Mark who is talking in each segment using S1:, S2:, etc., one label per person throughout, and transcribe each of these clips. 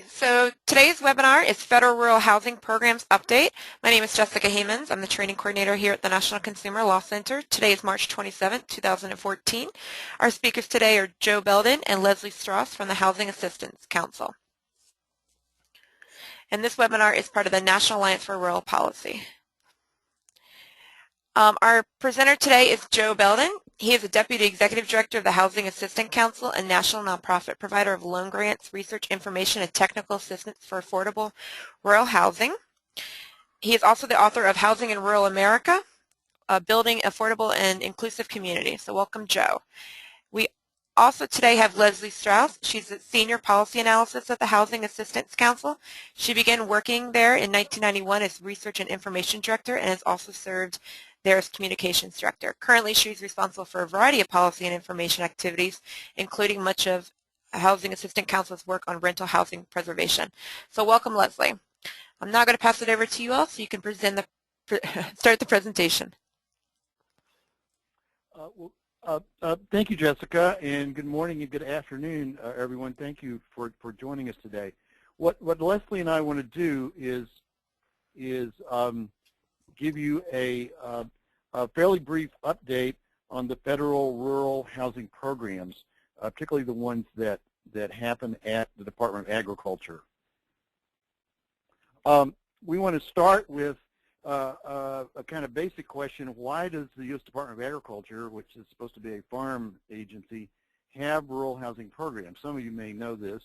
S1: So today's webinar is Federal Rural Housing Programs Update. My name is Jessica Hamons. I'm the training coordinator here at the National Consumer Law Center. Today is March 27, 2014. Our speakers today are Joe Belden and Leslie Strauss from the Housing Assistance Council. And this webinar is part of the National Alliance for Rural Policy. Our presenter today is Joe Belden. He is a Deputy Executive Director of the Housing Assistance Council, a national nonprofit provider of loan grants, research information, and technical assistance for affordable rural housing. He is also the author of Housing in Rural America, Building Affordable and Inclusive Communities. So welcome, Joe. We also today have Leslie Strauss. She's a Senior Policy Analyst at the Housing Assistance Council. She began working there in 1991 as Research and Information Director and has also served there as Communications Director. Currently, she's responsible for a variety of policy and information activities, including much of Housing Assistance Council's work on rental housing preservation. So welcome, Leslie. I'm now going to pass it over to you all so you can start the presentation.
S2: Thank you, Jessica, and good morning and good afternoon, everyone. Thank you for joining us today. What Leslie and I want to do is give you a fairly brief update on the federal rural housing programs, particularly the ones that happen at the Department of Agriculture. We want to start with a kind of basic question: why does the U.S. Department of Agriculture, which is supposed to be a farm agency, have rural housing programs? Some of you may know this.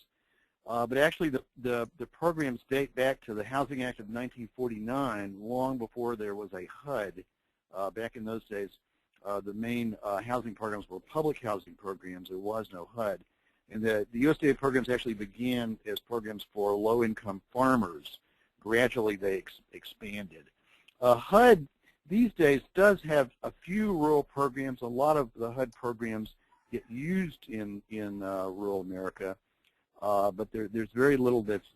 S2: But actually the programs date back to the Housing Act of 1949, long before there was a HUD. Back in those days, the main housing programs were public housing programs. There was no HUD. And the USDA programs actually began as programs for low-income farmers. Gradually they expanded. HUD these days does have a few rural programs. A lot of the HUD programs get used in rural America. But there's very little that's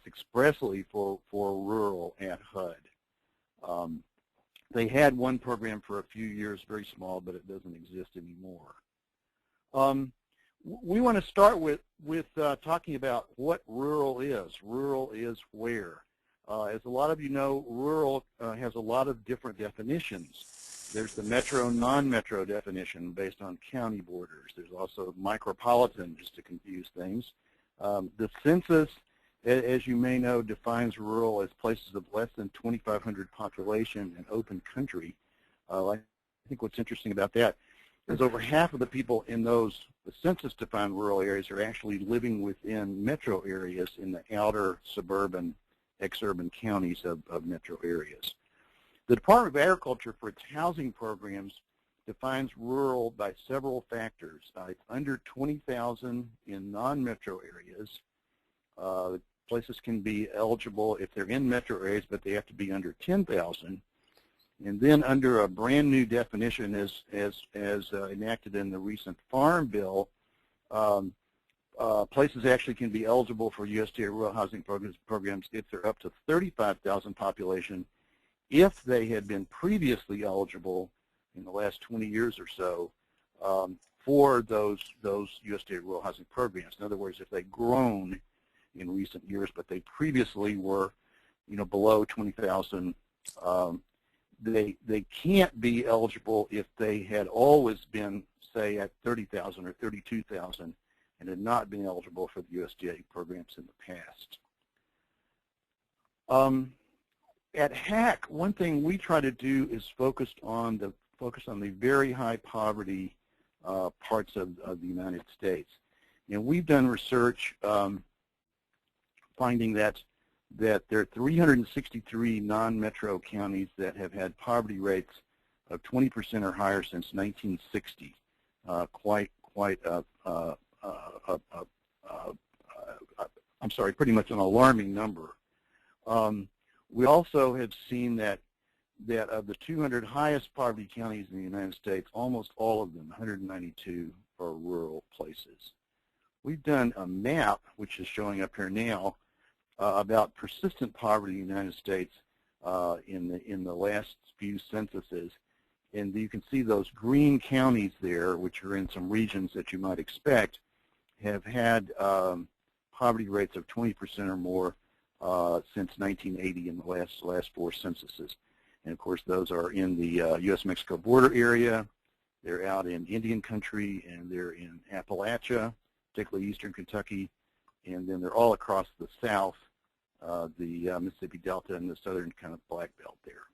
S2: expressly for rural at HUD. They had one program for a few years, very small, but it doesn't exist anymore. We want to start with talking about what rural is. Rural is where. As a lot of you know, rural has a lot of different definitions. There's the metro, non-metro definition based on county borders. There's also micropolitan, just to confuse things. The census, as you may know, defines rural as places of less than 2,500 population and open country. I think what's interesting about that is over half of the people in the census-defined rural areas are actually living within metro areas in the outer suburban, exurban counties of metro areas. The Department of Agriculture, for its housing programs, defines rural by several factors. It's under 20,000 in non-metro areas. Places can be eligible if they're in metro areas, but they have to be under 10,000. And then under a brand new definition as enacted in the recent Farm Bill, places actually can be eligible for USDA rural housing programs if they're up to 35,000 population, if they had been previously eligible in the last 20 years or so for those USDA rural housing programs. In other words, if they've grown in recent years, but they previously were, below 20,000, they can't be eligible if they had always been, say, at 30,000 or 32,000 and had not been eligible for the USDA programs in the past. At HAC, one thing we try to do is focus on the very high poverty parts of the United States. And we've done research finding that there are 363 non-metro counties that have had poverty rates of 20% or higher since 1960. Pretty much an alarming number. We also have seen that of the 200 highest poverty counties in the United States, almost all of them, 192, are rural places. We've done a map, which is showing up here now, about persistent poverty in the United States in the last few censuses. And you can see those green counties there, which are in some regions that you might expect, have had poverty rates of 20% or more since 1980 in the last 4 censuses. And of course, those are in the U.S.-Mexico border area. They're out in Indian country, and they're in Appalachia, particularly eastern Kentucky, and then they're all across the south, the Mississippi Delta and the southern kind of black belt there.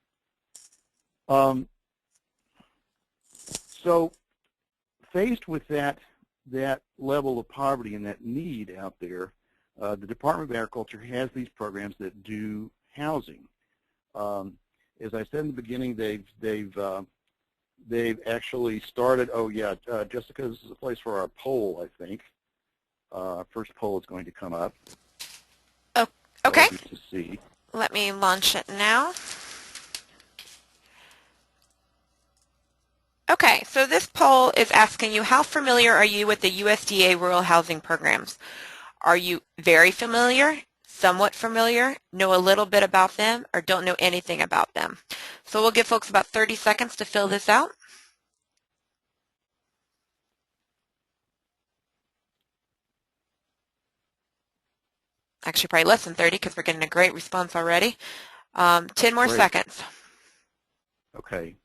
S2: So faced with that level of poverty and that need out there, the Department of Agriculture has these programs that do housing. As I said in the beginning, they've actually started. Oh yeah, Jessica, this is a place for our poll, I think. First poll is going to come up.
S1: Oh, okay.
S2: To see.
S1: Let me launch it now. Okay, so this poll is asking you, how familiar are you with the USDA rural housing programs? Are you very familiar, somewhat familiar, know a little bit about them, or don't know anything about them? So we'll give folks about 30 seconds to fill this out. Actually, probably less than 30 because we're getting a great response already. 10 more
S2: Great.
S1: seconds.
S2: Okay.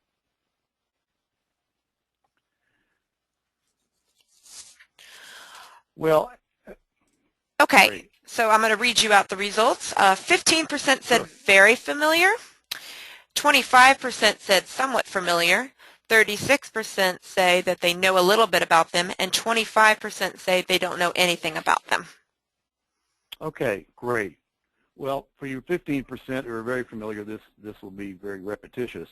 S2: Well,
S1: okay,
S2: great.
S1: So I'm going to read you out the results. 15% said very familiar, 25% said somewhat familiar, 36% say that they know a little bit about them, and 25% say they don't know anything about them.
S2: Okay, great. Well, for you 15% who are very familiar, this will be very repetitious.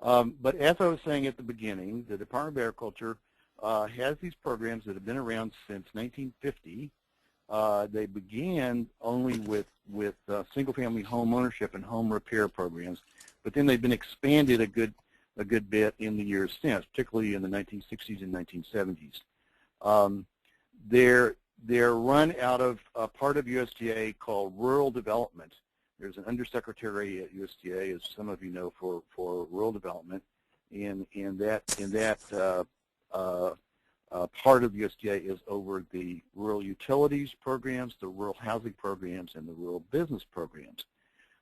S2: But as I was saying at the beginning, the Department of Agriculture has these programs that have been around since 1950. They began only with single-family home ownership and home repair programs, but then they've been expanded a good bit in the years since, particularly in the 1960s and 1970s. They're run out of a part of USDA called Rural Development. There's an undersecretary at USDA, as some of you know, for rural development, and that part of USDA is over the rural utilities programs, the rural housing programs, and the rural business programs.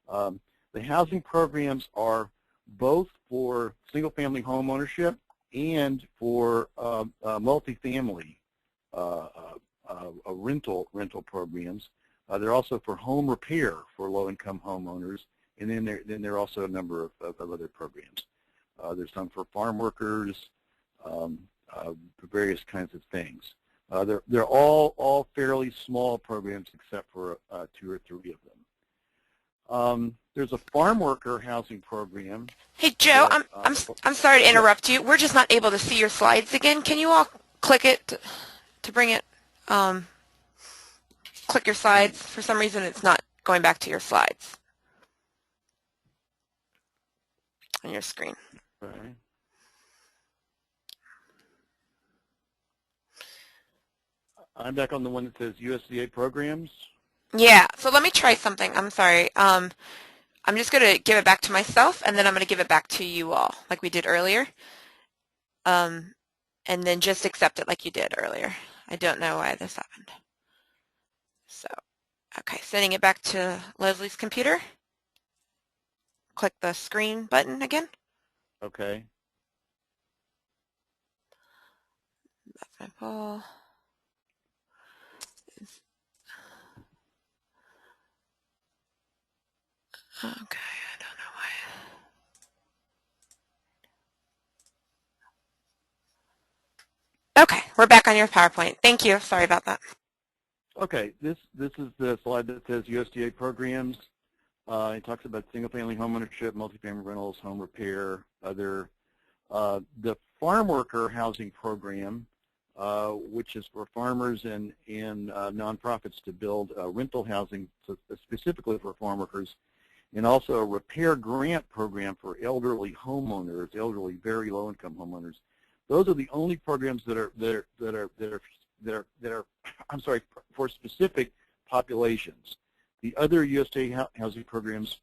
S2: The housing programs are both for single-family home ownership and for multifamily rental programs. They're also for home repair for low-income homeowners, and then there are also a number of other programs. There's some for farm workers, various kinds of things. They're all fairly small programs except for 2 or 3 of them. There's a farm worker housing program.
S1: Hey Joe, I'm sorry to interrupt you. We're just not able to see your slides again. Can you all click it to bring it? Click your slides. For some reason, it's not going back to your slides on your screen.
S2: Okay. I'm back on the one that says USDA programs.
S1: Yeah, so let me try something. I'm sorry. I'm just going to give it back to myself, and then I'm going to give it back to you all, like we did earlier. And then just accept it like you did earlier. I don't know why this happened. So, okay, sending it back to Leslie's computer. Click the screen button again.
S2: Okay.
S1: That's my poll. Okay, I don't know why. Okay, we're back on your PowerPoint. Thank you. Sorry about that.
S2: Okay, this is the slide that says USDA programs. It talks about single-family home ownership, multifamily rentals, home repair, other. The farm worker housing program, which is for farmers and nonprofits to build rental housing specifically for farm workers, and also a repair grant program for elderly homeowners, elderly very low-income homeowners. Those are the only programs that are I'm sorry, for specific populations. The other USDA housing programs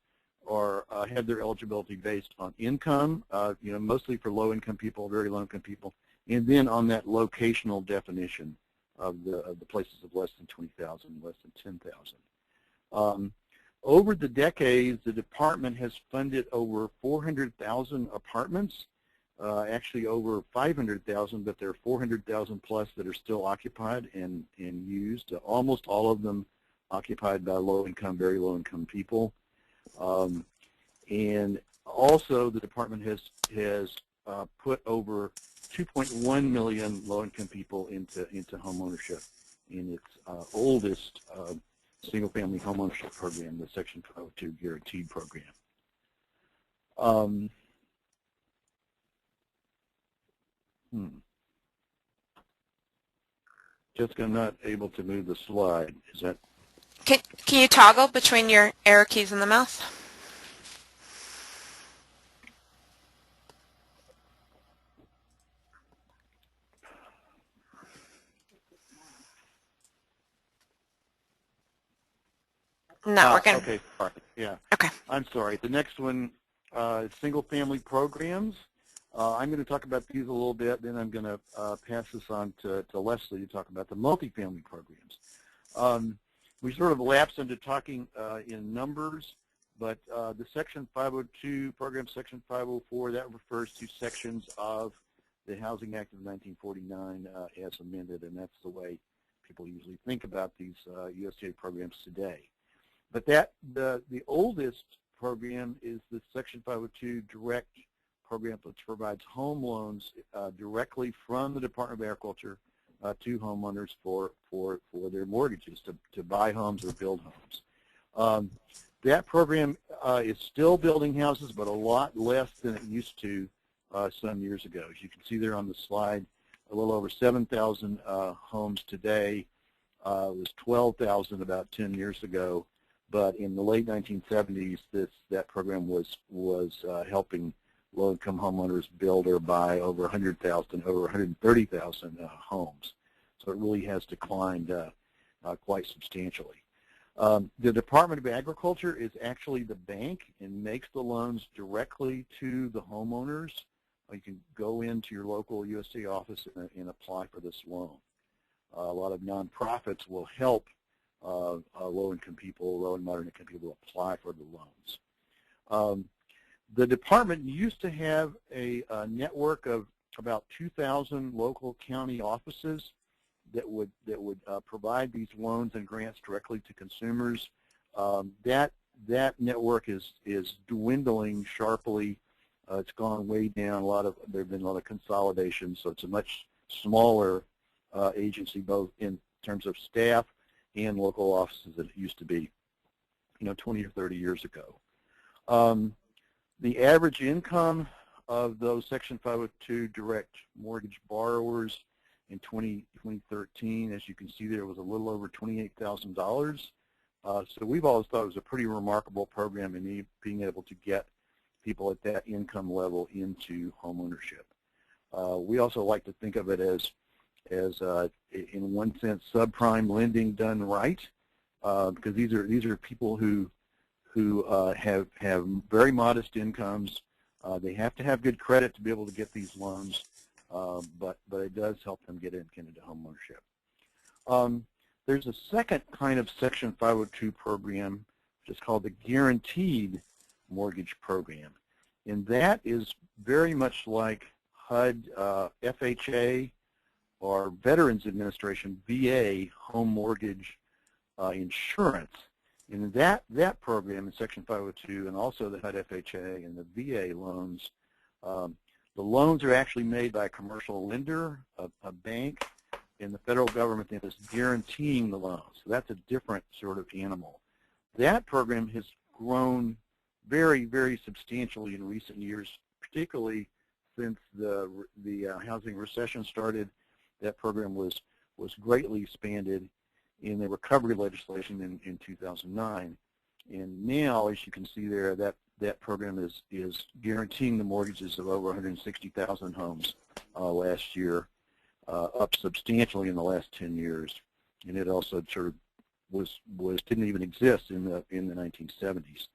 S2: have their eligibility based on income, mostly for low-income people, very low-income people, and then on that locational definition the places of less than 20,000, less than 10,000. Over the decades, the department has funded over 400,000 apartments, actually over 500,000, but there are 400,000 plus that are still occupied and used, almost all of them occupied by low-income, very low-income people. And also the department has put over 2.1 million low-income people into home ownership in its oldest single-family home ownership program, the Section 502 Guaranteed Program. Jessica, I'm not able to move the slide. Is that?
S1: Can you toggle between your arrow keys and the mouse? Not working.
S2: Okay, sorry. Yeah.
S1: Okay.
S2: I'm sorry. The next one is single-family programs. I'm going to talk about these a little bit, then I'm going to pass this on to Leslie to talk about the multifamily programs. We sort of lapsed into talking in numbers, but the Section 502 program, Section 504, that refers to sections of the Housing Act of 1949 as amended, and that's the way people usually think about these USDA programs today. But the oldest program is the Section 502 direct program, which provides home loans directly from the Department of Agriculture to homeowners for their mortgages to buy homes or build homes. That program is still building houses, but a lot less than it used to some years ago. As you can see there on the slide, a little over 7,000 homes today. It was 12,000 about 10 years ago. But in the late 1970s, that program was helping low-income homeowners build or buy over 100,000, over 130,000 homes. So it really has declined quite substantially. The Department of Agriculture is actually the bank and makes the loans directly to the homeowners. You can go into your local USDA office and apply for this loan. A lot of nonprofits will help low-income people, low and moderate-income people apply for the loans. The department used to have a network of about 2,000 local county offices that would provide these loans and grants directly to consumers. That network is dwindling sharply. It's gone way down. There have been a lot of consolidation, so it's a much smaller agency, both in terms of staff and local offices than it used to be, 20 or 30 years ago. The average income of those Section 502 direct mortgage borrowers in 2013, as you can see there, was a little over $28,000. So we've always thought it was a pretty remarkable program in being able to get people at that income level into home ownership. We also like to think of it as in one sense, subprime lending done right, because these are people who have very modest incomes. They have to have good credit to be able to get these loans, but it does help them get into home ownership. There's a second kind of Section 502 program, which is called the Guaranteed Mortgage Program, and that is very much like HUD, FHA, or Veterans Administration, VA, home mortgage insurance. In that program in Section 502, and also the HUD FHA and the VA loans, the loans are actually made by a commercial lender, a bank, and the federal government then is guaranteeing the loans. So that's a different sort of animal. That program has grown very, very substantially in recent years, particularly since the housing recession started. That program was greatly expanded in the recovery legislation in 2009. And now, as you can see there, that program is guaranteeing the mortgages of over 160,000 homes last year, up substantially in the last 10 years. And it also sort of didn't even exist in the 1970s.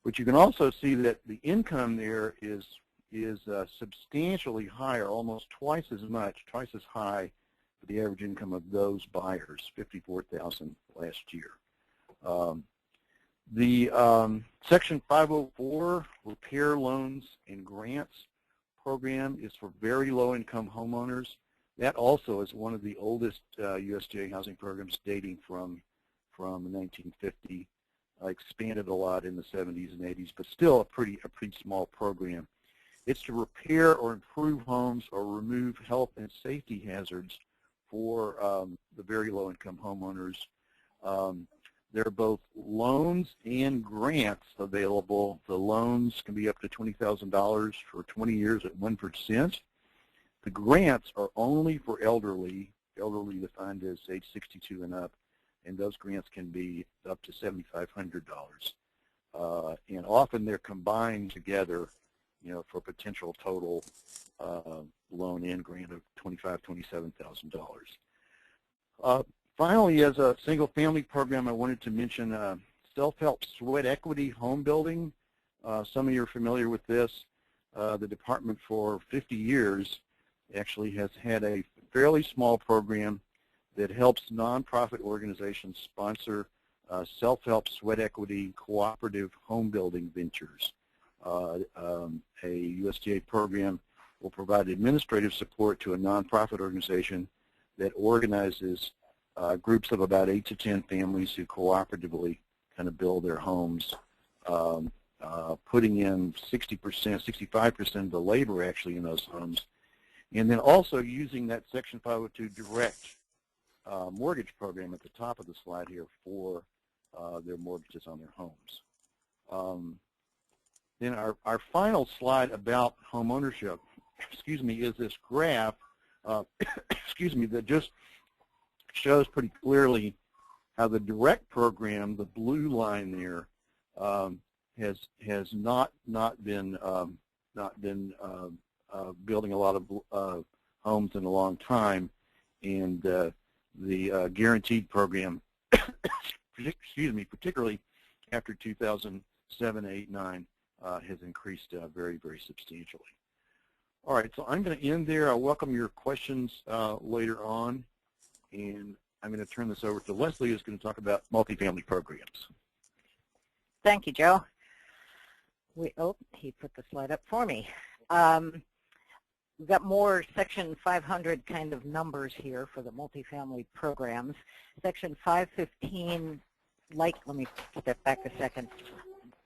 S2: But you can also see that the income there is substantially higher, almost twice as high for the average income of those buyers, $54,000 last year. The Section 504 Repair Loans and Grants program is for very low-income homeowners. That also is one of the oldest USDA housing programs, dating from 1950. Expanded a lot in the 70s and 80s, but still a pretty small program. It's to repair or improve homes or remove health and safety hazards for the very low-income homeowners. There are both loans and grants available. The loans can be up to $20,000 for 20 years at 1%. The grants are only for elderly defined as age 62 and up, and those grants can be up to $7,500. And often they're combined together, for a potential total loan and grant of $25,000, $27,000. Finally, as a single-family program, I wanted to mention self-help sweat equity home building. Some of you are familiar with this. The department for 50 years actually has had a fairly small program that helps nonprofit organizations sponsor self-help sweat equity cooperative home building ventures. A USDA program will provide administrative support to a nonprofit organization that organizes groups of about 8 to 10 families who cooperatively kind of build their homes, putting in 60%, 65% of the labor actually in those homes, and then also using that Section 502 direct mortgage program at the top of the slide here for their mortgages on their homes. Then our final slide about home ownership, is this graph, that just shows pretty clearly how the direct program, the blue line there, has not been building a lot of homes in a long time, and the guaranteed program, particularly after 2007, 8, 9, has increased very, very substantially. All right, so I'm going to end there. I welcome your questions later on, and I'm going to turn this over to Leslie, who's going to talk about multifamily programs.
S3: Thank you, Joe. He put the slide up for me. We've got more Section 500 kind of numbers here for the multifamily programs. Section 515, let me step back a second.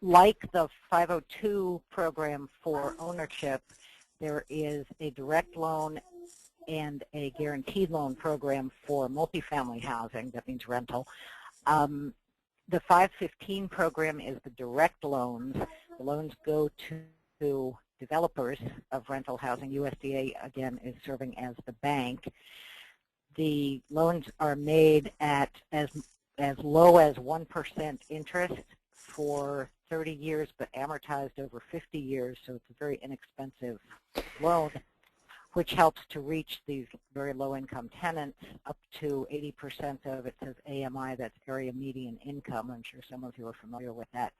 S3: Like the 502 program for ownership, there is a direct loan and a guaranteed loan program for multifamily housing. That means rental. The 515 program is the direct loans. The loans go to developers of rental housing. USDA, again, is serving as the bank. The loans are made at as low as 1% interest for 30 years, but amortized over 50 years, so it's a very inexpensive loan, which helps to reach these very low-income tenants up to 80% of, it says AMI, that's area median income. I'm sure some of you are familiar with that.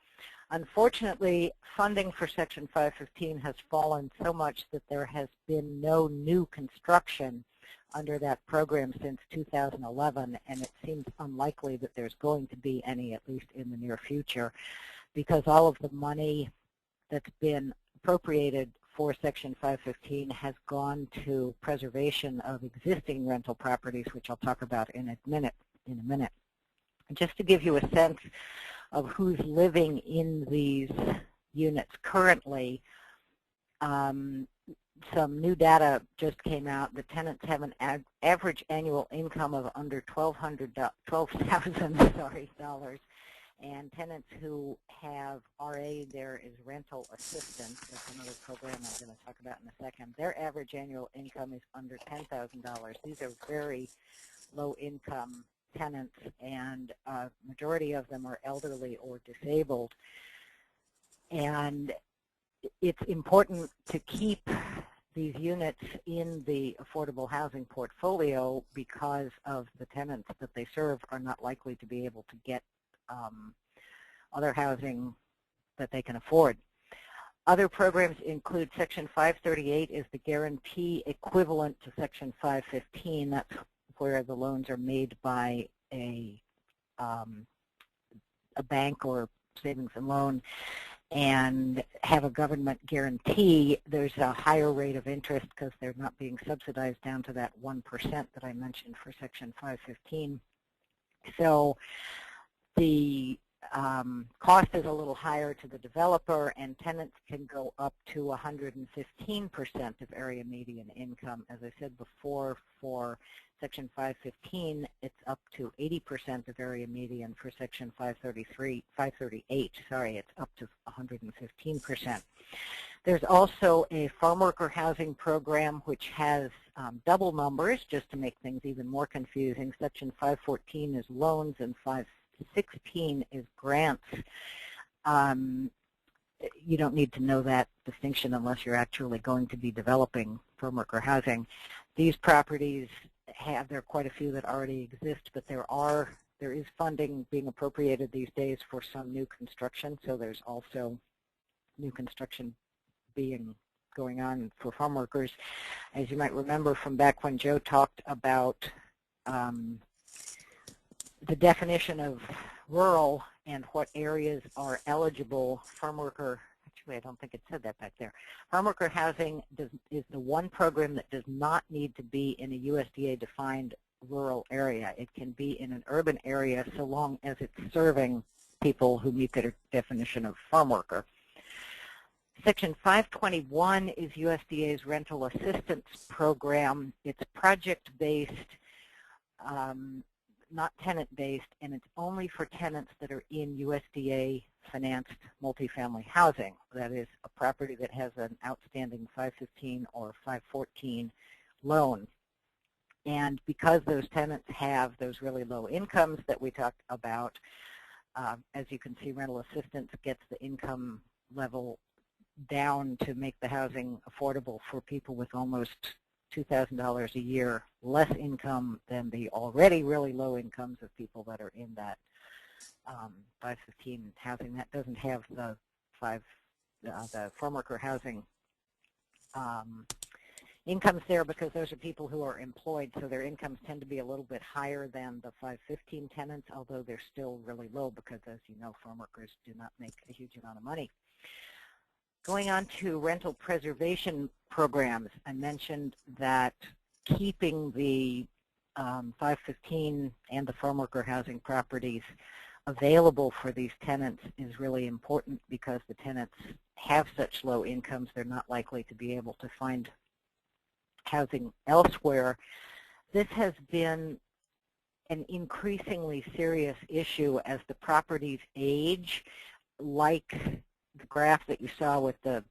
S3: Unfortunately, funding for Section 515 has fallen so much that there has been no new construction under that program since 2011, and it seems unlikely that there's going to be any, at least in the near future, because all of the money that's been appropriated for Section 515 has gone to preservation of existing rental properties, which I'll talk about in a minute. Just to give you a sense of who's living in these units currently, some new data just came out. The tenants have an average annual income of under $12,000, and tenants who have RA, there is rental assistance. That's another program I'm going to talk about in a second. Their average annual income is under $10,000. These are very low-income tenants, and a majority of them are elderly or disabled. And it's important to keep these units in the affordable housing portfolio because of the tenants that they serve are not likely to be able to get other housing that they can afford. Other programs include Section 538 is the guarantee equivalent to Section 515. That's where the loans are made by a bank or savings and loan and have a government guarantee, there's a higher rate of interest because they're not being subsidized down to that 1% that I mentioned for Section 515. So the cost is a little higher to the developer, and tenants can go up to 115% of area median income. As I said before, for Section 515, it's up to 80% of area median. For Section 538, it's up to 115%. There's also a farm worker housing program which has double numbers just to make things even more confusing. Section 514 is loans and 516 is grants. You don't need to know that distinction unless you're actually going to be developing farm worker housing. These properties there are quite a few that already exist, but there is funding being appropriated these days for some new construction, so there's also new construction going on for farm workers. As you might remember from back when Joe talked about the definition of rural and what areas are eligible, farm worker, actually I don't think it said that back there. Farm worker housing is the one program that does not need to be in a USDA defined rural area. It can be in an urban area so long as it's serving people who meet the definition of farm worker. Section 521 is USDA's rental assistance program. It's project-based, not tenant-based, and it's only for tenants that are in USDA-financed multifamily housing. That is a property that has an outstanding 515 or 514 loan. And because those tenants have those really low incomes that we talked about, as you can see, rental assistance gets the income level down to make the housing affordable for people with almost $2,000 a year less income than the already really low incomes of people that are in that 515 housing. That doesn't have the farm worker housing incomes there because those are people who are employed, so their incomes tend to be a little bit higher than the 515 tenants, although they're still really low because, as you know, farm workers do not make a huge amount of money. Going on to rental preservation programs, I mentioned that keeping the 515 and the farm worker housing properties available for these tenants is really important because the tenants have such low incomes, they're not likely to be able to find housing elsewhere. This has been an increasingly serious issue as the properties age, like the graph that you saw with the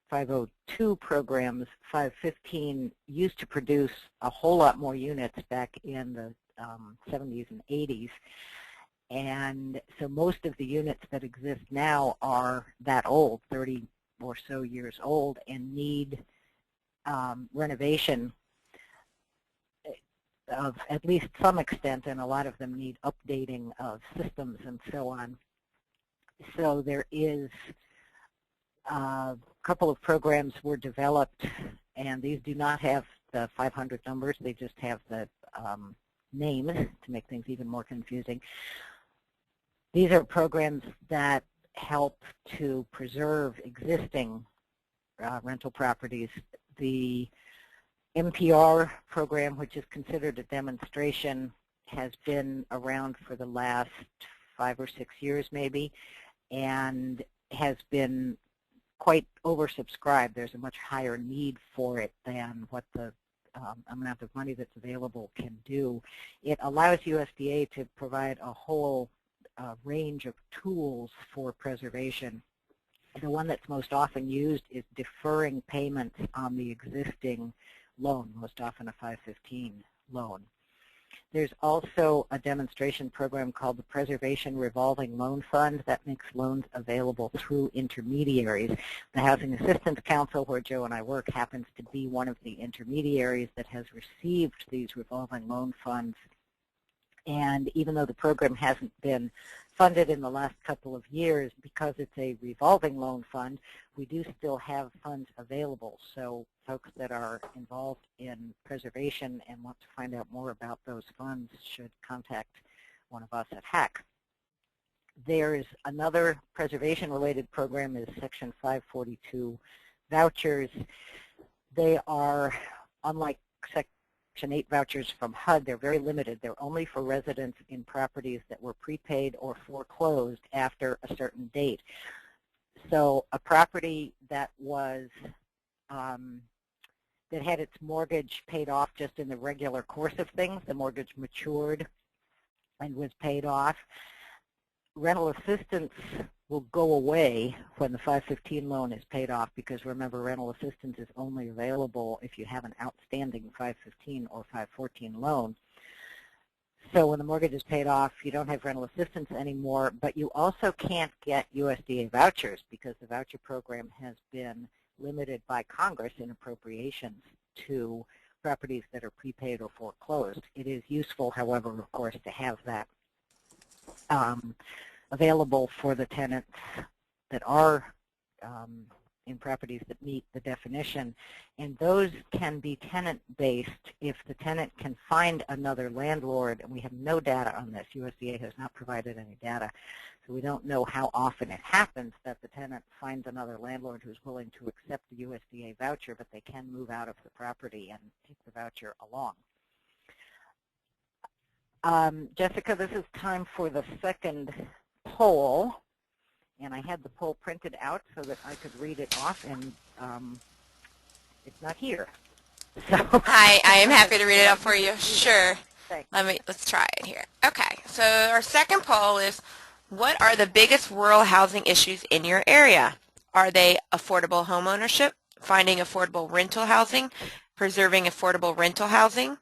S3: 502 programs. 515 used to produce a whole lot more units back in the 70s and 80s. And so most of the units that exist now are that old, 30 or so years old, and need renovation of at least some extent, and a lot of them need updating of systems and so on. So there is a couple of programs were developed, and these do not have the 500 numbers. They just have the names to make things even more confusing. These are programs that help to preserve existing rental properties. The MPR program, which is considered a demonstration, has been around for the last 5 or 6 years maybe, and has been quite oversubscribed. There's a much higher need for it than what the amount of money that's available can do. It allows USDA to provide a whole range of tools for preservation. The one that's most often used is deferring payments on the existing loan, most often a 515 loan. There's also a demonstration program called the Preservation Revolving Loan Fund that makes loans available through intermediaries. The Housing Assistance Council, where Joe and I work, happens to be one of the intermediaries that has received these revolving loan funds. And even though the program hasn't been funded in the last couple of years because it's a revolving loan fund, we do still have funds available. So folks that are involved in preservation and want to find out more about those funds should contact one of us at HAC. There's another preservation-related program is Section 542 vouchers. They are, unlike Section 8 vouchers from HUD, they're very limited. They're only for residents in properties that were prepaid or foreclosed after a certain date. So a property that was that had its mortgage paid off just in the regular course of things, the mortgage matured and was paid off, rental assistance will go away when the 515 loan is paid off, because remember, rental assistance is only available if you have an outstanding 515 or 514 loan. So when the mortgage is paid off, you don't have rental assistance anymore, but you also can't get USDA vouchers because the voucher program has been limited by Congress in appropriations to properties that are prepaid or foreclosed. It is useful, however, of course, to have that available for the tenants that are in properties that meet the definition. And those can be tenant-based if the tenant can find another landlord, and we have no data on this. USDA has not provided any data, so we don't know how often it happens that the tenant finds another landlord who's willing to accept the USDA voucher, but they can move out of the property and take the voucher along. Jessica, this is time for the second poll, and I had the poll printed out so that I could read it off, and it's not here. So
S1: Hi, I am happy to read it out for you. Sure.
S3: Thanks.
S1: Let's try it here. Okay, so our second poll is, what are the biggest rural housing issues in your area? Are they affordable home ownership, finding affordable rental housing, preserving affordable rental housing,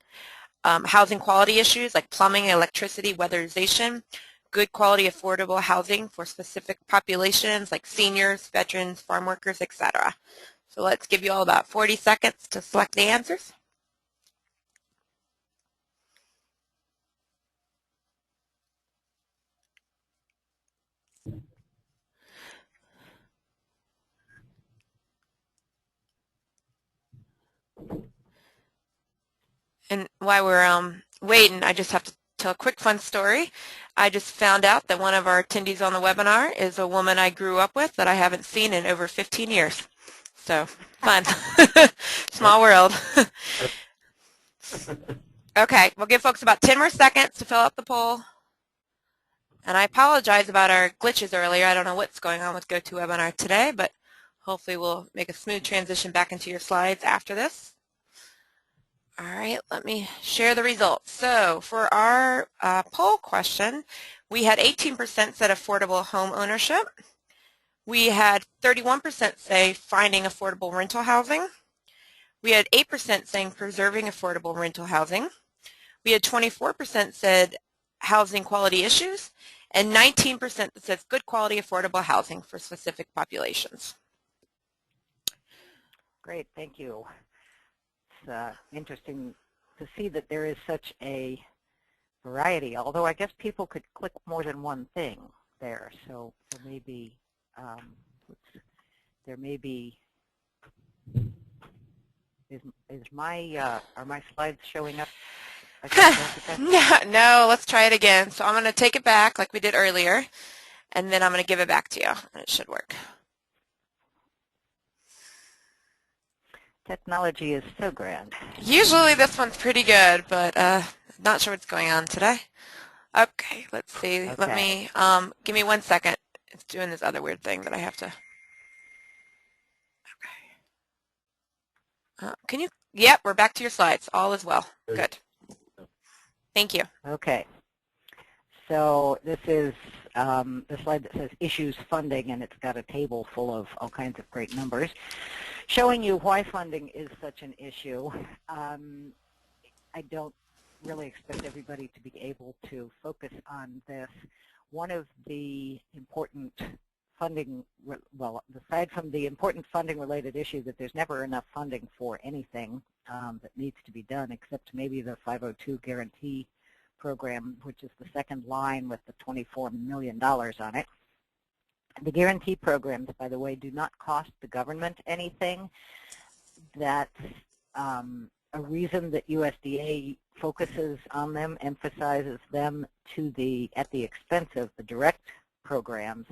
S1: housing quality issues like plumbing, electricity, weatherization, good quality affordable housing for specific populations like seniors, veterans, farm workers, etc. So let's give you all about 40 seconds to select the answers. And while we're waiting, I just have to tell a quick fun story. I just found out that one of our attendees on the webinar is a woman I grew up with that I haven't seen in over 15 years. So, fun. Small world. Okay, we'll give folks about 10 more seconds to fill out the poll. And I apologize about our glitches earlier. I don't know what's going on with GoToWebinar today, but hopefully we'll make a smooth transition back into your slides after this. All right, let me share the results. So for our poll question, we had 18% said affordable home ownership. We had 31% say finding affordable rental housing. We had 8% saying preserving affordable rental housing. We had 24% said housing quality issues, and 19% that says good quality affordable housing for specific populations.
S3: Great, thank you. It's interesting to see that there is such a variety, although I guess people could click more than one thing there, so maybe there may be, are my slides showing up?
S1: No, let's try it again. So I'm going to take it back like we did earlier, and then I'm going to give it back to you, and it should work.
S3: Technology is so grand.
S1: Usually this one's pretty good, but not sure what's going on today. Okay, let's see.
S3: Okay.
S1: Let me, give me 1 second. It's doing this other weird thing that I have to. Okay. Can you, yep, we're back to your slides. All is well. Good. Thank you.
S3: Okay. So this is the slide that says issues funding, and it's got a table full of all kinds of great numbers showing you why funding is such an issue. I don't really expect everybody to be able to focus on this. One of the important funding, well, aside from the important funding-related issue that there's never enough funding for anything that needs to be done, except maybe the 502 guarantee program, which is the second line with the $24 million on it. The guarantee programs, by the way, do not cost the government anything. That's a reason that USDA focuses on them, emphasizes them at the expense of the direct programs,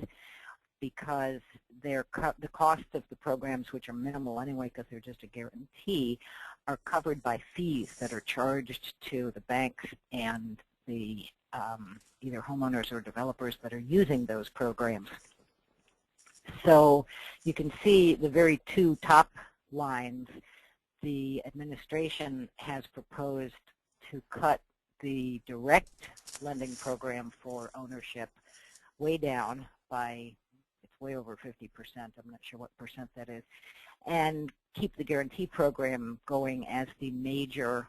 S3: because the cost of the programs, which are minimal anyway because they're just a guarantee, are covered by fees that are charged to the banks and the either homeowners or developers that are using those programs. So you can see the very two top lines. The administration has proposed to cut the direct lending program for ownership way down by, it's way over 50%, I'm not sure what percent that is, and keep the guarantee program going as the major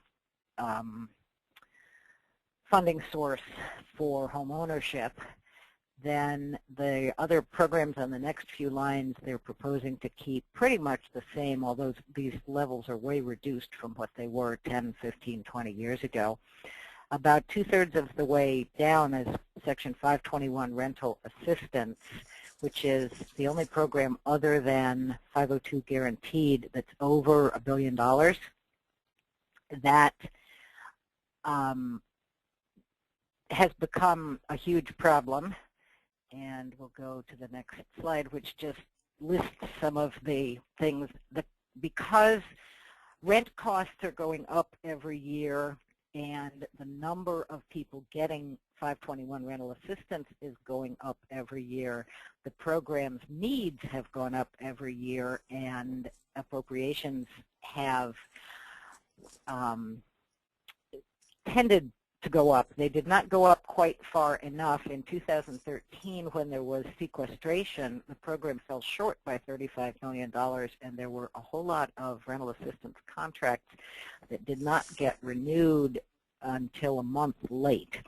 S3: funding source for home ownership. Then the other programs on the next few lines, they're proposing to keep pretty much the same, although these levels are way reduced from what they were 10, 15, 20 years ago. About two-thirds of the way down is Section 521 rental assistance, which is the only program other than 502 guaranteed that's over $1 billion. That has become a huge problem. And we'll go to the next slide, which just lists some of the things that, because rent costs are going up every year and the number of people getting 521 rental assistance is going up every year, the program's needs have gone up every year, and appropriations have tended to go up. They did not go up quite far enough. In 2013, when there was sequestration, the program fell short by $35 million, and there were a whole lot of rental assistance contracts that did not get renewed until a month late.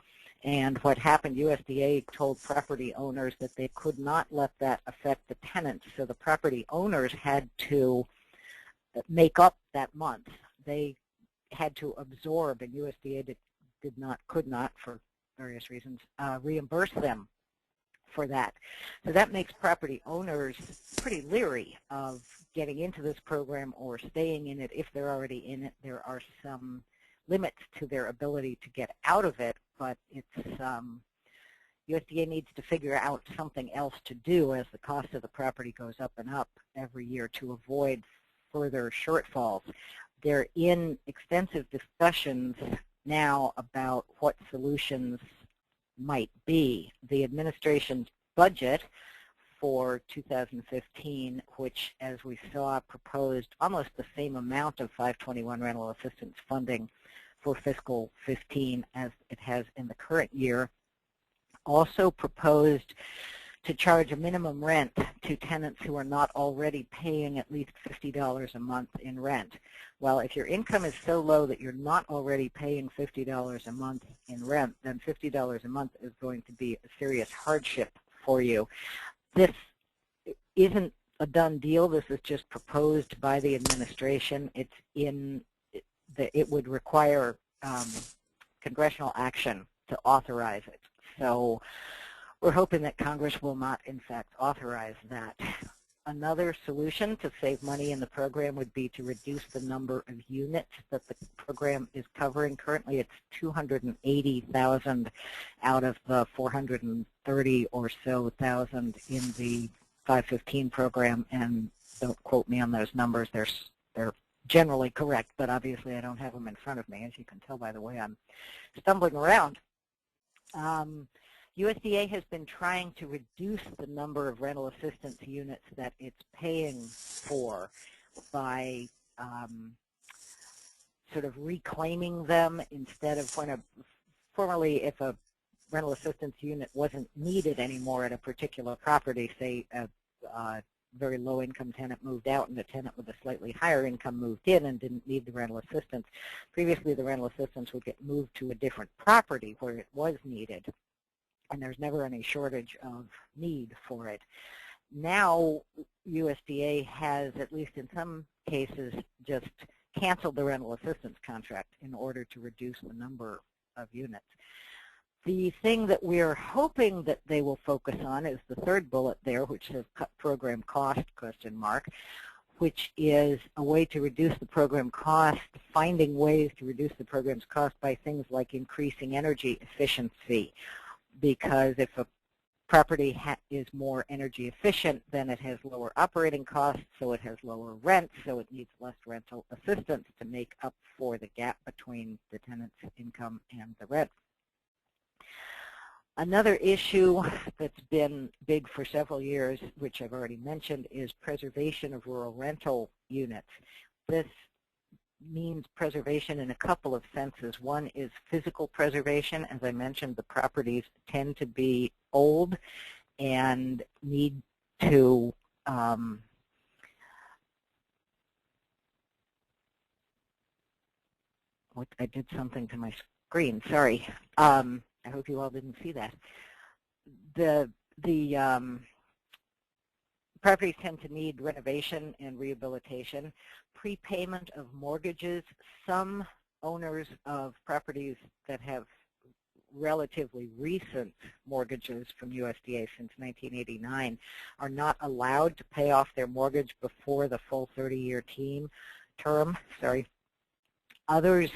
S3: And what happened, USDA told property owners that they could not let that affect the tenants, so the property owners had to make up that month. They had to absorb, and USDA could not, for various reasons, reimburse them for that. So that makes property owners pretty leery of getting into this program or staying in it. If they're already in it, there are some limits to their ability to get out of it, but it's USDA needs to figure out something else to do as the cost of the property goes up and up every year to avoid further shortfalls. They're in extensive discussions now about what solutions might be. The administration's budget for 2015, which, as we saw, proposed almost the same amount of 521 rental assistance funding for fiscal 15 as it has in the current year, also proposed to charge a minimum rent to tenants who are not already paying at least $50 a month in rent. Well, if your income is so low that you're not already paying $50 a month in rent, then $50 a month is going to be a serious hardship for you. This isn't a done deal. This is just proposed by the administration. It's in it would require congressional action to authorize it. So we're hoping that Congress will not, in fact, authorize that. Another solution to save money in the program would be to reduce the number of units that the program is covering. Currently, it's 280,000 out of the 430 or so thousand in the 515 program, and don't quote me on those numbers. They're generally correct, but obviously I don't have them in front of me, as you can tell by the way I'm stumbling around. USDA has been trying to reduce the number of rental assistance units that it's paying for by sort of reclaiming them instead of formerly if a rental assistance unit wasn't needed anymore at a particular property, say a very low income tenant moved out and a tenant with a slightly higher income moved in and didn't need the rental assistance. Previously the rental assistance would get moved to a different property where it was needed, and there's never any shortage of need for it. Now USDA has, at least in some cases, just canceled the rental assistance contract in order to reduce the number of units. The thing that we're hoping that they will focus on is the third bullet there, which says cut program cost, ? Which is a way to reduce the program cost, finding ways to reduce the program's cost by things like increasing energy efficiency. Because if a property is more energy efficient, then it has lower operating costs, so it has lower rent, so it needs less rental assistance to make up for the gap between the tenant's income and the rent. Another issue that's been big for several years, which I've already mentioned, is preservation of rural rental units. This means preservation in a couple of senses. One is physical preservation. As I mentioned, the properties tend to be old and need to I did something to my screen, sorry. I hope you all didn't see that. The properties tend to need renovation and rehabilitation. Prepayment of mortgages. Some owners of properties that have relatively recent mortgages from USDA since 1989 are not allowed to pay off their mortgage before the full 30-year term. Others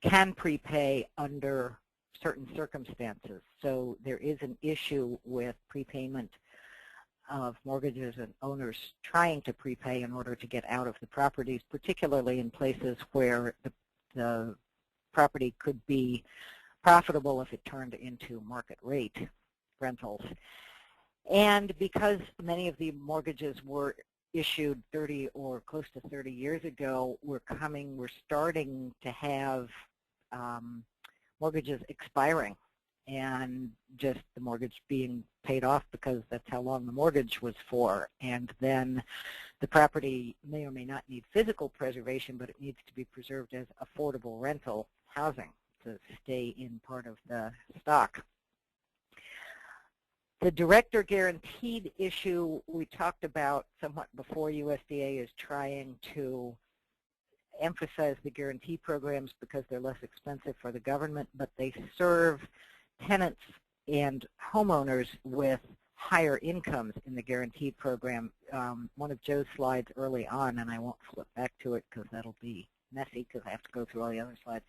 S3: can prepay under certain circumstances. So there is an issue with prepayment of mortgages and owners trying to prepay in order to get out of the properties, particularly in places where the property could be profitable if it turned into market rate rentals. And because many of the mortgages were issued 30 or close to 30 years ago, we're starting to have mortgages expiring and just the mortgage being paid off because that's how long the mortgage was for. And then the property may or may not need physical preservation, but it needs to be preserved as affordable rental housing to stay in part of the stock. The direct or guaranteed issue we talked about somewhat before. USDA is trying to emphasize the guarantee programs because they're less expensive for the government, but they serve tenants and homeowners with higher incomes in the guarantee program. One of Joe's slides early on, and I won't flip back to it because that'll be messy because I have to go through all the other slides,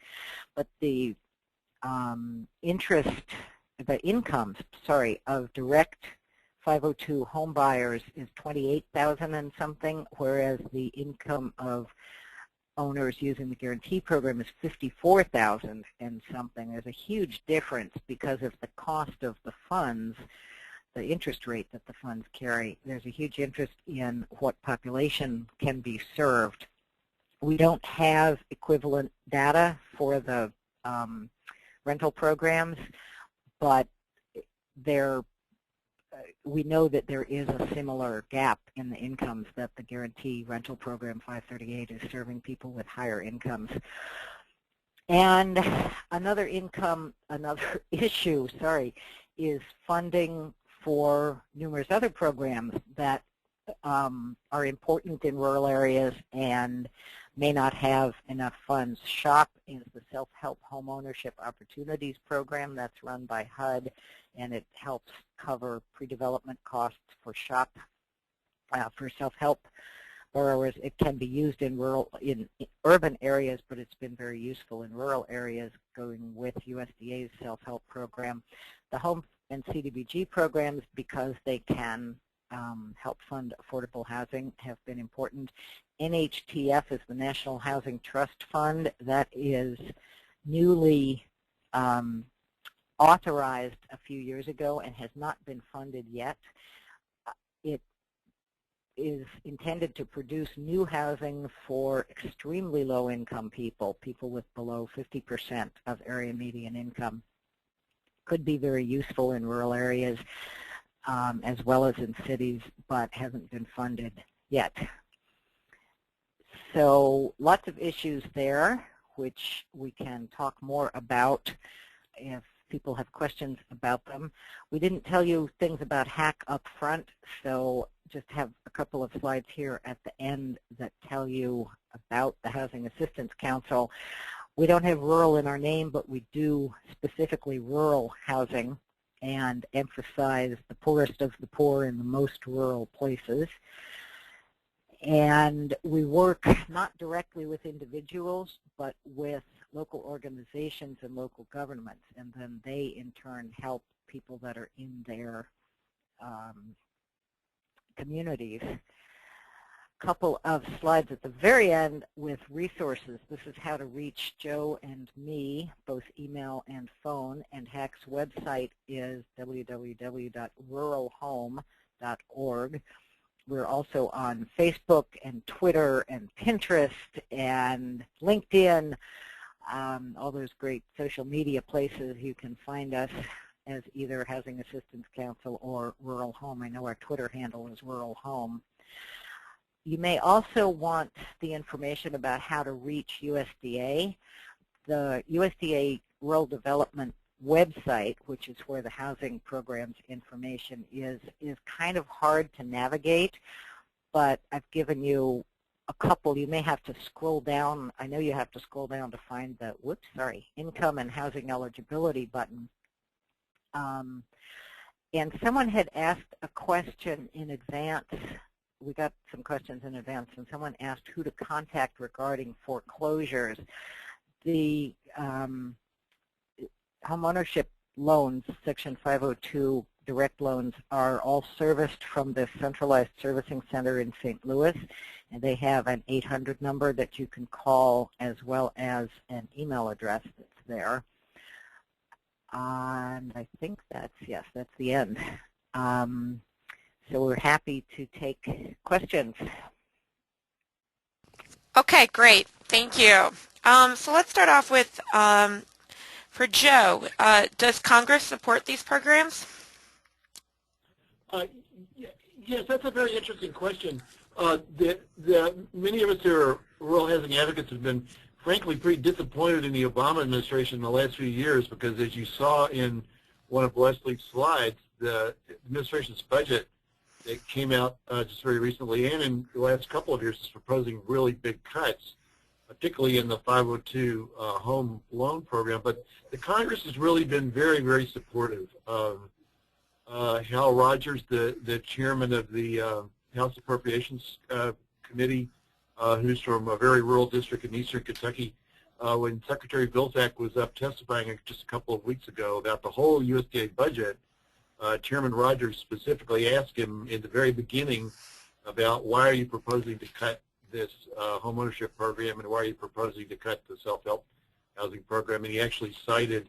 S3: but the incomes of direct 502 home buyers is $28,000 and something, whereas the income of owners using the guarantee program is $54,000 and something. There's a huge difference because of the cost of the funds, the interest rate that the funds carry. There's a huge interest in what population can be served. We don't have equivalent data for the rental programs, but we know that there is a similar gap in the incomes that the Guarantee Rental Program 538 is serving people with higher incomes. And another issue, is funding for numerous other programs that are important in rural areas and may not have enough funds. SHOP is the Self-Help Homeownership Opportunities Program that's run by HUD, and it helps cover pre-development costs for SHOP for self-help borrowers. It can be used in urban areas, but it's been very useful in rural areas, going with USDA's self-help program. The home and CDBG programs, because they can help fund affordable housing, have been important. NHTF is the National Housing Trust Fund. That is newly authorized a few years ago and has not been funded yet. It is intended to produce new housing for extremely low-income people, people with below 50% of area median income. Could be very useful in rural areas as well as in cities, but hasn't been funded yet. So lots of issues there, which we can talk more about if people have questions about them. We didn't tell you things about HAC up front, so just have a couple of slides here at the end that tell you about the Housing Assistance Council. We don't have rural in our name, but we do specifically rural housing and emphasize the poorest of the poor in the most rural places. And we work not directly with individuals, but with local organizations and local governments, and then they in turn help people that are in their communities. Couple of slides at the very end with resources. This is how to reach Joe and me, both email and phone, and HAC's website is www.ruralhome.org. We're also on Facebook and Twitter and Pinterest and LinkedIn, all those great social media places. You can find us as either Housing Assistance Council or Rural Home. I know our Twitter handle is Rural Home. You may also want the information about how to reach USDA. The USDA Rural Development website, which is where the housing programs information is kind of hard to navigate, but I've given you a couple. You may have to scroll down. I know you have to scroll down to find the, income and housing eligibility button. And someone had asked a question in advance. We got some questions in advance, and someone asked who to contact regarding foreclosures. The homeownership loans, Section 502 direct loans, are all serviced from the centralized servicing center in St. Louis, and they have an 800 number that you can call as well as an email address that's there. And I think that's, yes, that's the end. So we're happy to take questions.
S1: Okay, great. Thank you. So let's start off with, for Joe, does Congress support these programs?
S4: Yes, that's a very interesting question. Many of us who are rural housing advocates have been, frankly, pretty disappointed in the Obama administration in the last few years because, as you saw in one of Leslie's slides, the administration's budget that came out just very recently and in the last couple of years is proposing really big cuts, particularly in the 502 home loan program. But the Congress has really been very, very supportive. Hal Rogers, the chairman of the House Appropriations Committee, who's from a very rural district in eastern Kentucky, when Secretary Vilsack was up testifying just a couple of weeks ago about the whole USDA budget, Chairman Rogers specifically asked him in the very beginning about why are you proposing to cut this homeownership program and why are you proposing to cut the self-help housing program, and he actually cited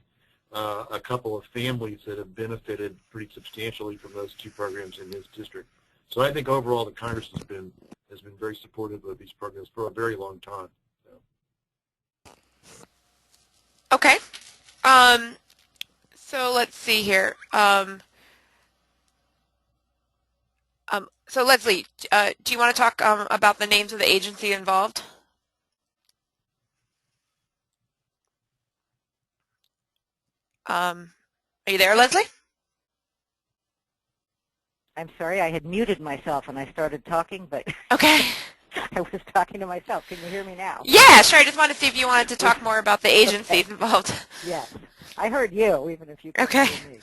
S4: a couple of families that have benefited pretty substantially from those two programs in his district. So I think overall the Congress has been very supportive of these programs for a very long time. So.
S1: Okay. So let's see here. So Leslie, do you want to talk about the names of the agency involved? Are you there, Leslie?
S3: I'm sorry, I had muted myself and I started talking, but
S1: Okay.
S3: I was talking to myself. Can you hear me now?
S1: Yeah, sure. I just wanted to see if you wanted to talk more about the agencies involved.
S3: Yes. I heard you, even if you couldn't
S1: Okay.
S3: hear me.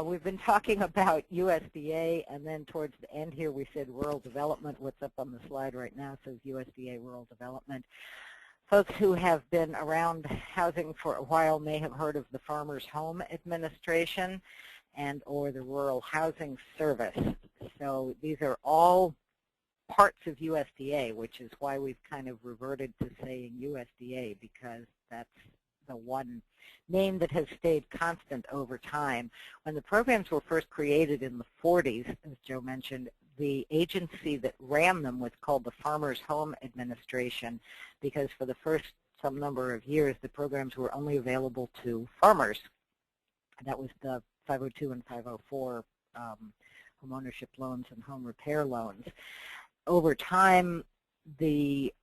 S3: We've been talking about USDA, and then towards the end here we said rural development. What's up on the slide right now says USDA rural development. Folks who have been around housing for a while may have heard of the Farmers Home Administration and or the Rural Housing Service. So these are all parts of USDA, which is why we've kind of reverted to saying USDA, because that's the one name that has stayed constant over time. When the programs were first created in the 40s, as Joe mentioned, the agency that ran them was called the Farmers Home Administration, because for the first some number of years the programs were only available to farmers. And that was the 502 and 504 homeownership loans and home repair loans. Over time, the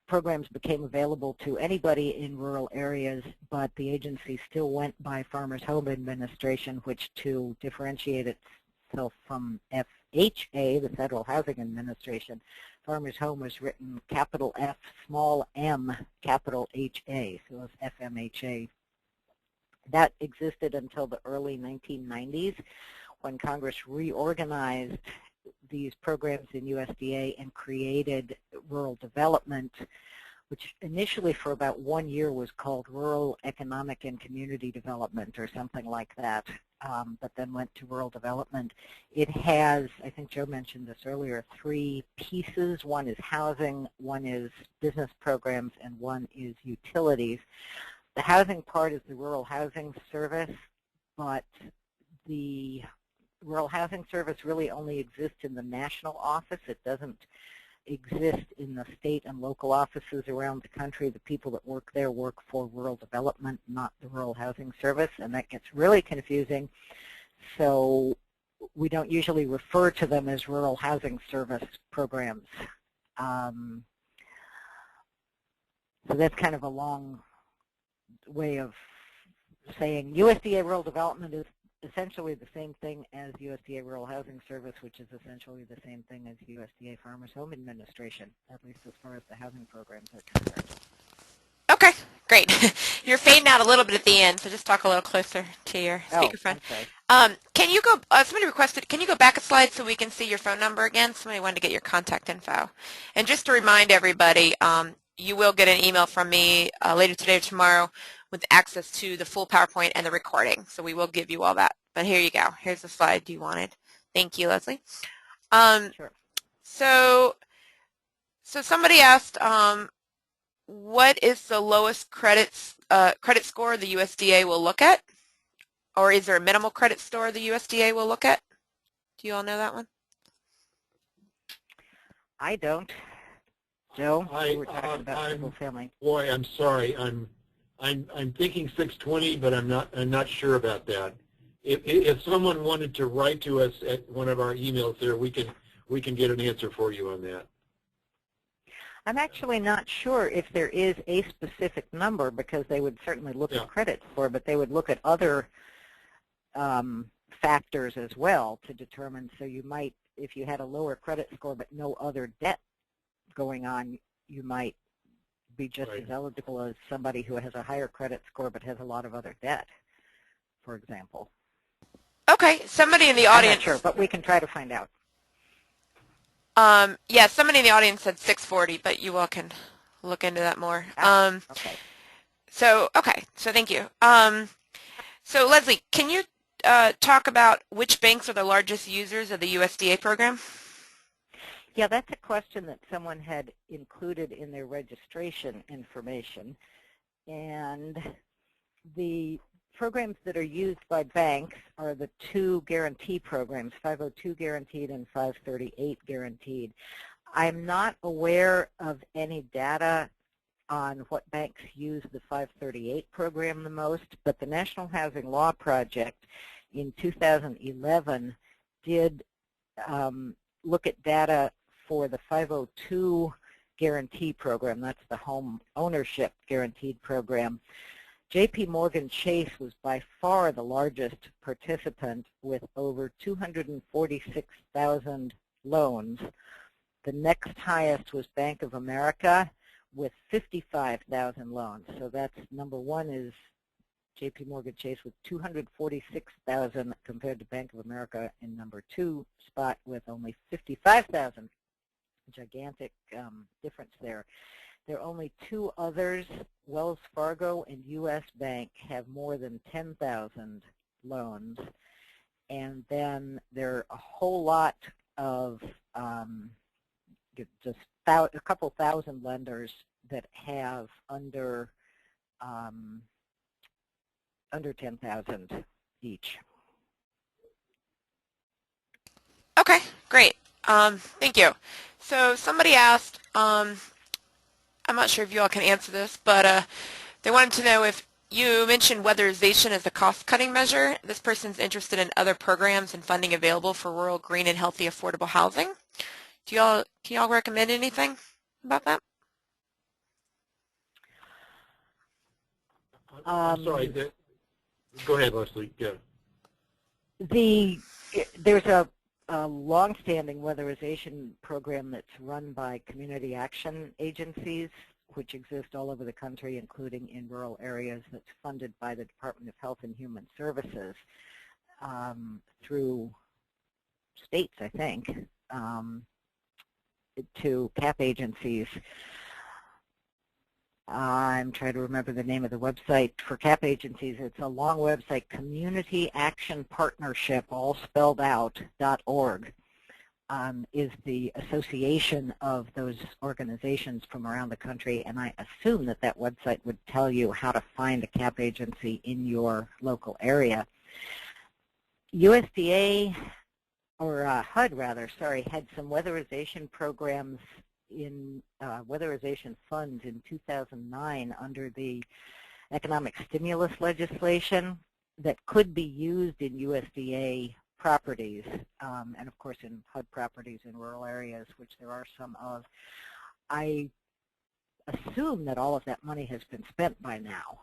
S3: programs became available to anybody in rural areas, but the agency still went by Farmers Home Administration, which, to differentiate So from FHA, the Federal Housing Administration, Farmers Home was written capital F, small m, capital HA, so it was FMHA. That existed until the early 1990s when Congress reorganized these programs in USDA and created rural development, which initially for about 1 year was called Rural Economic and Community Development or something like that, but then went to rural development. It has, I think Joe mentioned this earlier, 3 pieces. One is housing, one is business programs, and one is utilities. The housing part is the Rural Housing Service, but the Rural Housing Service really only exists in the national office. It doesn't exist in the state and local offices around the country. The people that work there work for rural development, not the Rural Housing Service, and that gets really confusing. So we don't usually refer to them as Rural Housing Service programs. So that's kind of a long way of saying USDA Rural Development is essentially the same thing as USDA Rural Housing Service, which is essentially the same thing as USDA Farmers Home Administration, at least as far as the housing programs are concerned.
S1: Okay, great. You're fading out a little bit at the end, so just talk a little closer to your speakerphone. Can you go, somebody requested, can you go back a slide so we can see your phone number again? Somebody wanted to get your contact info. And just to remind everybody, you will get an email from me later today or tomorrow with access to the full PowerPoint and the recording. So we will give you all that. But here you go. Here's the slide you wanted. Thank you, Leslie.
S3: Sure.
S1: So somebody asked, what is the lowest credit score the USDA will look at? Or is there a minimal credit score the USDA will look at? Do you all know that one?
S3: I don't. Joe,
S4: we
S3: were talking about single family.
S4: Boy, I'm sorry. I'm thinking 620, but I'm not sure about that. If someone wanted to write to us at one of our emails there, we can get an answer for you on that.
S3: I'm actually not sure if there is a specific number, because they would certainly look at credit score, but they would look at other factors as well to determine. So you might, if you had a lower credit score but no other debt going on, you might be just as eligible as somebody who has a higher credit score but has a lot of other debt, for example.
S1: Okay, somebody in the audience.
S3: I'm not sure, but we can try to find out.
S1: Yeah, somebody in the audience said 640, but you all can look into that more.
S3: Okay.
S1: So thank you. So Leslie, can you talk about which banks are the largest users of the USDA program?
S3: Yeah, that's a question that someone had included in their registration information. And the programs that are used by banks are the 2 guarantee programs, 502 guaranteed and 538 guaranteed. I'm not aware of any data on what banks use the 538 program the most, but the National Housing Law Project in 2011 did look at data for the 502 guarantee program. That's the home ownership guaranteed program. JP Morgan Chase was by far the largest participant with over 246,000 loans. The next highest was Bank of America with 55,000 loans. So that's number 1 is JP Morgan Chase with 246,000 compared to Bank of America in number 2 spot with only 55,000. Gigantic difference there. There are only 2 others, Wells Fargo and U.S. Bank, have more than 10,000 loans. And then there are a whole lot of just a couple thousand lenders that have under 10,000 each.
S1: Okay, great. Thank you. So somebody asked, I'm not sure if you all can answer this, but they wanted to know if you mentioned weatherization as a cost-cutting measure. This person's interested in other programs and funding available for rural, green, and healthy, affordable housing. Can y'all recommend anything about that?
S4: I'm sorry. Go ahead, Leslie. Yeah.
S3: There's a long-standing weatherization program that's run by community action agencies, which exist all over the country, including in rural areas, that's funded by the Department of Health and Human Services through states, I think, to CAP agencies. I'm trying to remember the name of the website for CAP agencies. It's a long website, Community Action Partnership, all spelled out, .org, is the association of those organizations from around the country, and I assume that that website would tell you how to find a CAP agency in your local area. USDA, or HUD rather, sorry, had some weatherization programs in weatherization funds in 2009 under the economic stimulus legislation that could be used in USDA properties, and of course in HUD properties in rural areas, which there are some of. I assume that all of that money has been spent by now.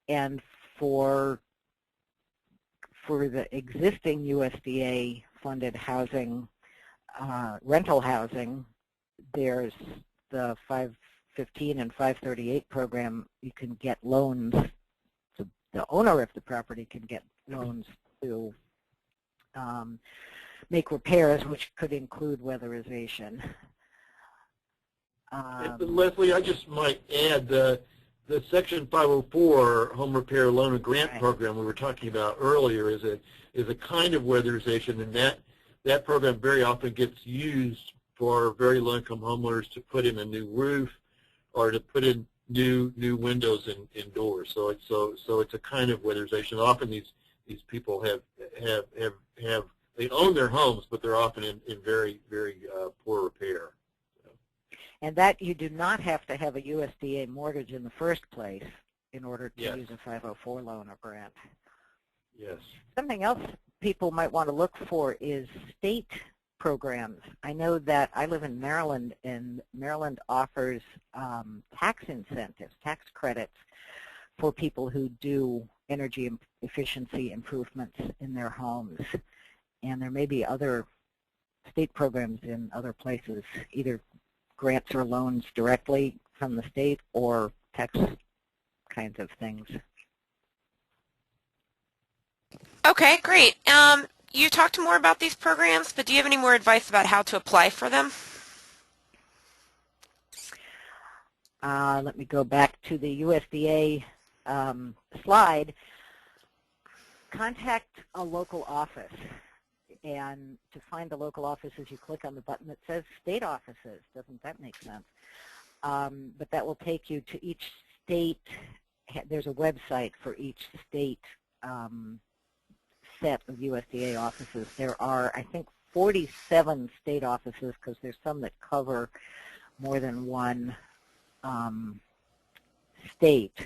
S3: And for the existing USDA funded housing, rental housing, there's the 515 and 538 program. You can get loans. The owner of the property can get loans to make repairs, which could include weatherization.
S4: Leslie, I just might add the Section 504 Home Repair Loan and Grant program we were talking about earlier is a kind of weatherization, and that program very often gets used for very low-income homeowners to put in a new roof or to put in new windows and doors. So it's a kind of weatherization. Often these people they own their homes, but they're often in very poor repair.
S3: And that you do not have to have a USDA mortgage in the first place in order to use a 504 loan or grant.
S4: Yes.
S3: Something else people might want to look for is state programs. I know that I live in Maryland, and Maryland offers tax incentives, tax credits for people who do energy efficiency improvements in their homes. And there may be other state programs in other places, either grants or loans directly from the state or tax kinds of things.
S1: Okay, great. You talked more about these programs, but do you have any more advice about how to apply for them?
S3: Let me go back to the USDA slide. Contact a local office. And to find the local offices, you click on the button that says state offices. Doesn't that make sense? But that will take you to each state. There's a website for each state set of USDA offices. There are, I think, 47 state offices, because there's some that cover more than one state.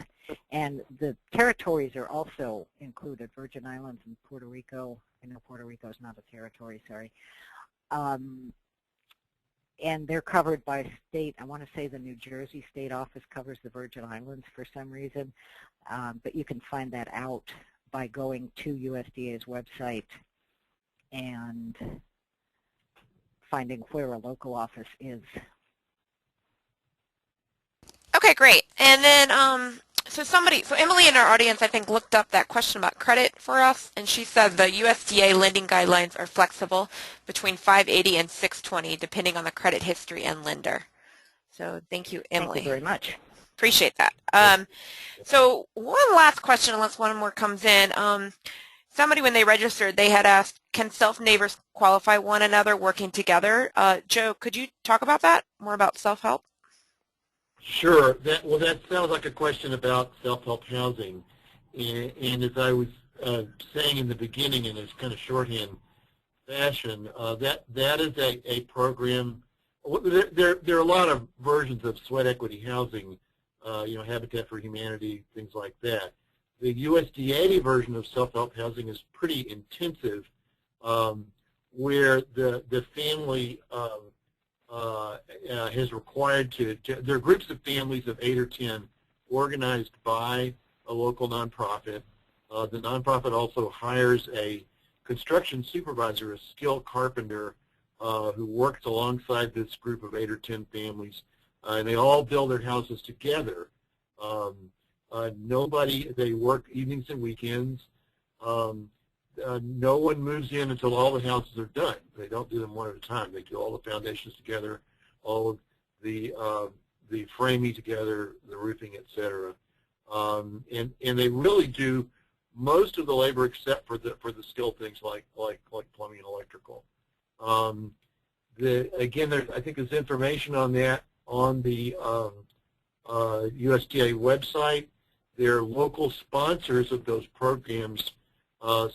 S3: And the territories are also included, Virgin Islands and Puerto Rico. I know Puerto Rico is not a territory, sorry. And they're covered by state. I want to say the New Jersey state office covers the Virgin Islands for some reason. But you can find that out by going to USDA's website and finding where a local office is.
S1: Okay, great. And then, so Emily in our audience, I think, looked up that question about credit for us, and she said the USDA lending guidelines are flexible between 580 and 620, depending on the credit history and lender. So thank you, Emily.
S3: Thank you very much.
S1: Appreciate that. So one last question, unless one more comes in. Somebody, when they registered, they had asked, can self-neighbors qualify one another working together? Joe, could you talk about that, more about self-help?
S4: Sure. That sounds like a question about self-help housing. And as I was saying in the beginning in this kind of shorthand fashion, that is a program. There are a lot of versions of sweat equity housing, Habitat for Humanity, things like that. The USDA version of self-help housing is pretty intensive, where the family is required to, there are groups of families of 8 or 10 organized by a local nonprofit, The nonprofit also hires a construction supervisor, a skilled carpenter, who works alongside this group of 8 or 10 families, and they all build their houses together. They work evenings and weekends. No one moves in until all the houses are done. They don't do them one at a time. They do all the foundations together, all of the framing together, the roofing, etc. And they really do most of the labor except for the skilled things like plumbing and electrical. Again, I think there's information on that on the USDA website. They're local sponsors of those programs. There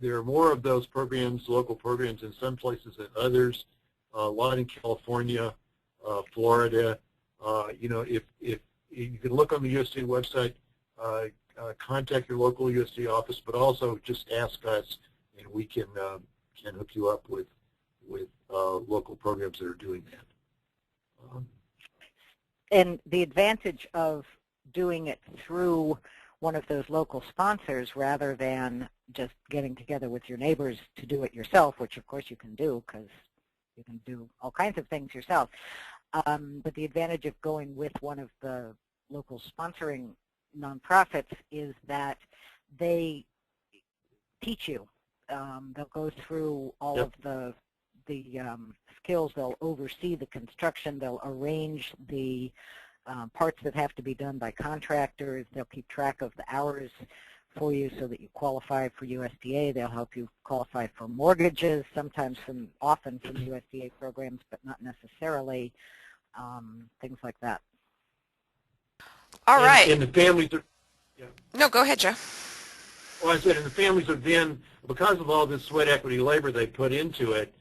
S4: are more of those programs, local programs, in some places than others. A lot in California, Florida. If you can look on the USDA website, contact your local USDA office, but also just ask us, and we can hook you up with local programs that are doing that.
S3: And the advantage of doing it through one of those local sponsors rather than just getting together with your neighbors to do it yourself, which of course you can do because you can do all kinds of things yourself. But the advantage of going with one of the local sponsoring nonprofits is that they teach you. They'll go through all of the skills. They'll oversee the construction. They'll arrange the parts that have to be done by contractors. They'll keep track of the hours for you so that you qualify for USDA. They'll help you qualify for mortgages, often from USDA programs, but not necessarily, things like that.
S1: All right.
S4: And the families are, yeah.
S1: No, go ahead, Joe.
S4: Well, I said, and the families are then, because of all this sweat equity labor they put into it,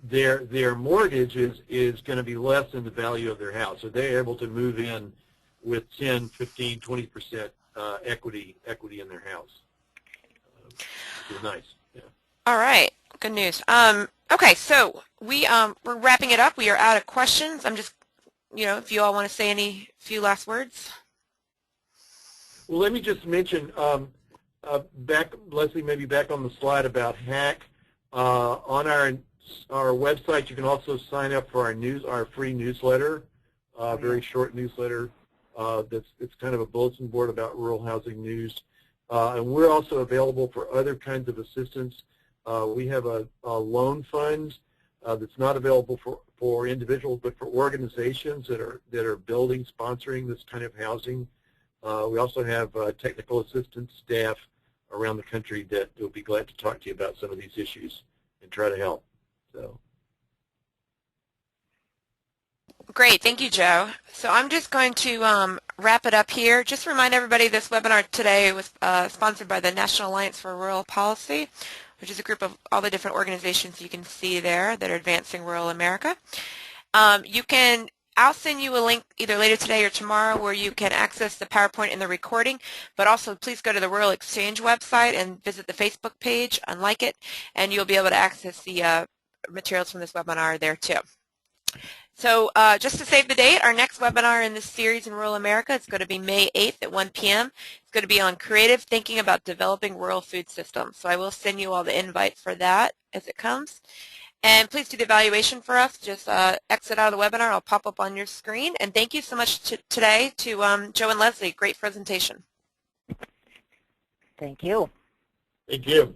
S4: their mortgage is going to be less than the value of their house. So they're able to move in with 10, 15, 20% equity in their house. It's nice. Yeah.
S1: All right. Good news. Okay, so we're wrapping it up. We are out of questions. I'm just, if you all want to say any few last words.
S4: Well, let me just mention Leslie, maybe back on the slide about HACC. On our website, you can also sign up for our free newsletter, very short newsletter. It's kind of a bulletin board about rural housing news. And we're also available for other kinds of assistance. We have a loan fund that's not available for individuals, but for organizations that are building, sponsoring this kind of housing. We also have technical assistance staff around the country that will be glad to talk to you about some of these issues and try to help. So.
S1: Great. Thank you, Joe. So I'm just going to wrap it up here. Just remind everybody this webinar today was sponsored by the National Alliance for Rural Policy, which is a group of all the different organizations you can see there that are advancing rural America. I'll send you a link either later today or tomorrow where you can access the PowerPoint and the recording, but also please go to the Rural Exchange website and visit the Facebook page and like it, and you'll be able to access the materials from this webinar there too. So just to save the date, our next webinar in this series in rural America is going to be May 8th at 1 p.m. It's going to be on creative thinking about developing rural food systems. So I will send you all the invite for that as it comes. And please do the evaluation for us. Just exit out of the webinar. I'll pop up on your screen. And thank you so much today to Joe and Leslie. Great presentation.
S3: Thank you.
S4: Thank you.